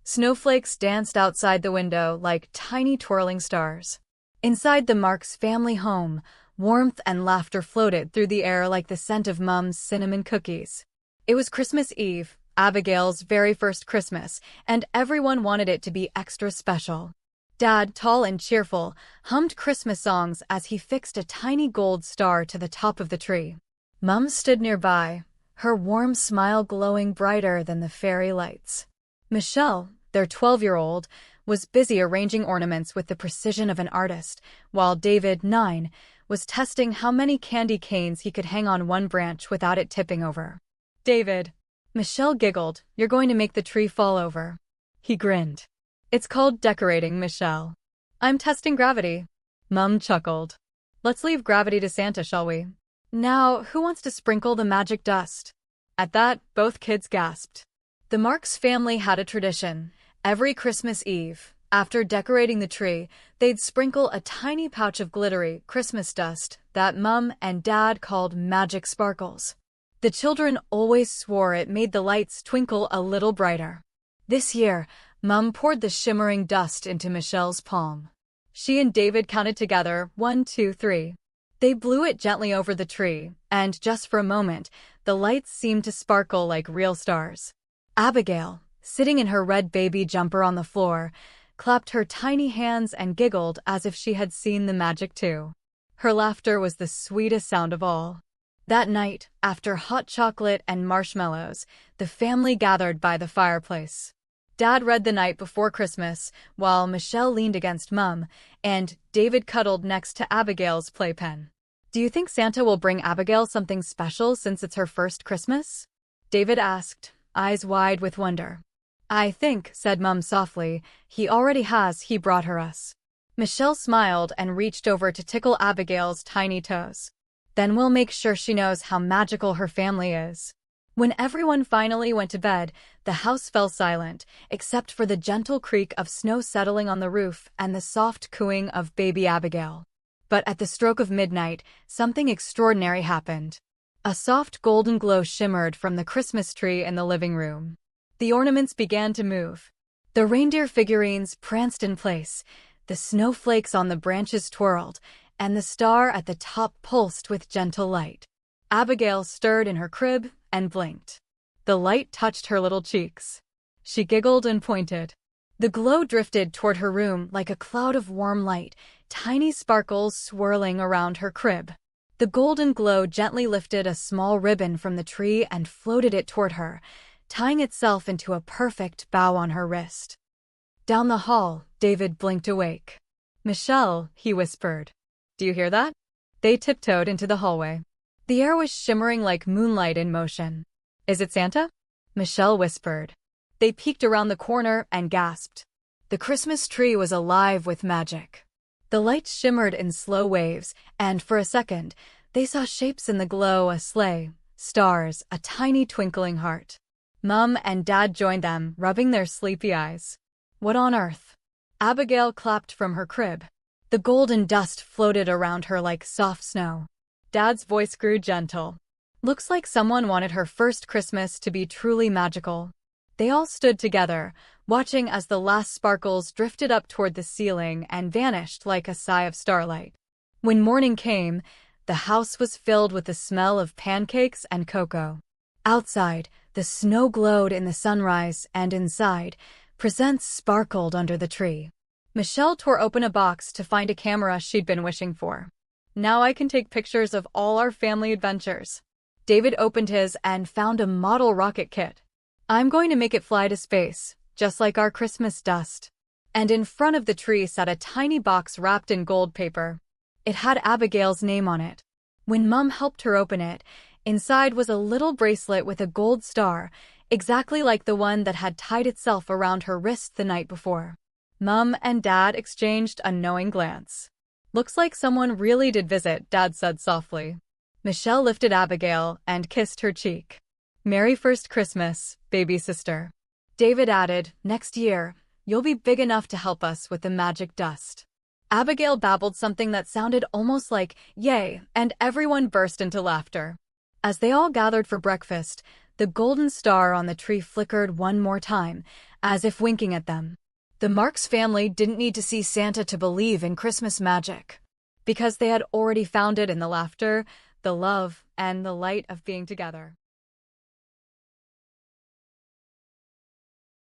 Snowflakes danced outside the window like tiny twirling stars. Inside the Marks family home, warmth and laughter floated through the air like the scent of Mum's cinnamon cookies. It was Christmas Eve, Abigail's very first Christmas, and everyone wanted it to be extra special. Dad, tall and cheerful, hummed Christmas songs as he fixed a tiny gold star to the top of the tree. Mum stood nearby, her warm smile glowing brighter than the fairy lights. Michelle, their 12-year-old, was busy arranging ornaments with the precision of an artist, while David, 9, was testing how many candy canes he could hang on one branch without it tipping over. "David." Michelle giggled, "You're going to make the tree fall over." He grinned. "It's called decorating, Michelle." "I'm testing gravity." Mum chuckled. "Let's leave gravity to Santa, shall we?" "Now, who wants to sprinkle the magic dust?" At that, both kids gasped. The Marks family had a tradition. Every Christmas Eve, after decorating the tree, they'd sprinkle a tiny pouch of glittery Christmas dust that Mum and Dad called magic sparkles. The children always swore it made the lights twinkle a little brighter. This year, Mum poured the shimmering dust into Michelle's palm. She and David counted together, 1, 2, 3. They blew it gently over the tree, and just for a moment, the lights seemed to sparkle like real stars. Abigail, sitting in her red baby jumper on the floor, clapped her tiny hands and giggled as if she had seen the magic too. Her laughter was the sweetest sound of all. That night, after hot chocolate and marshmallows, the family gathered by the fireplace. Dad read The Night Before Christmas, while Michelle leaned against Mum, and David cuddled next to Abigail's playpen. "Do you think Santa will bring Abigail something special since it's her first Christmas?" David asked, eyes wide with wonder. "I think," said Mum softly, "he already has. He brought her us." Michelle smiled and reached over to tickle Abigail's tiny toes. "Then we'll make sure she knows how magical her family is." When everyone finally went to bed, the house fell silent, except for the gentle creak of snow settling on the roof and the soft cooing of baby Abigail. But at the stroke of midnight, something extraordinary happened. A soft golden glow shimmered from the Christmas tree in the living room. The ornaments began to move. The reindeer figurines pranced in place, the snowflakes on the branches twirled, and the star at the top pulsed with gentle light. Abigail stirred in her crib and blinked. The light touched her little cheeks. She giggled and pointed. The glow drifted toward her room like a cloud of warm light, tiny sparkles swirling around her crib. The golden glow gently lifted a small ribbon from the tree and floated it toward her, tying itself into a perfect bow on her wrist. Down the hall, David blinked awake. "Michelle," he whispered. "Do you hear that?" They tiptoed into the hallway. The air was shimmering like moonlight in motion. "Is it Santa?" Michelle whispered. They peeked around the corner and gasped. The Christmas tree was alive with magic. The lights shimmered in slow waves, and for a second, they saw shapes in the glow: a sleigh, stars, a tiny twinkling heart. Mum and Dad joined them, rubbing their sleepy eyes. "What on earth?" Abigail clapped from her crib. The golden dust floated around her like soft snow. Dad's voice grew gentle. "Looks like someone wanted her first Christmas to be truly magical." They all stood together, watching as the last sparkles drifted up toward the ceiling and vanished like a sigh of starlight. When morning came, the house was filled with the smell of pancakes and cocoa. Outside, the snow glowed in the sunrise, and inside, presents sparkled under the tree. Michelle tore open a box to find a camera she'd been wishing for. "Now I can take pictures of all our family adventures." David opened his and found a model rocket kit. "I'm going to make it fly to space, just like our Christmas dust." And in front of the tree sat a tiny box wrapped in gold paper. It had Abigail's name on it. When Mum helped her open it, inside was a little bracelet with a gold star, exactly like the one that had tied itself around her wrist the night before. Mum and Dad exchanged a knowing glance. "Looks like someone really did visit," Dad said softly. Michelle lifted Abigail and kissed her cheek. "Merry first Christmas, baby sister." David added, "Next year, you'll be big enough to help us with the magic dust." Abigail babbled something that sounded almost like, "Yay," and everyone burst into laughter. As they all gathered for breakfast, the golden star on the tree flickered one more time, as if winking at them. The Marks family didn't need to see Santa to believe in Christmas magic, because they had already found it in the laughter, the love, and the light of being together.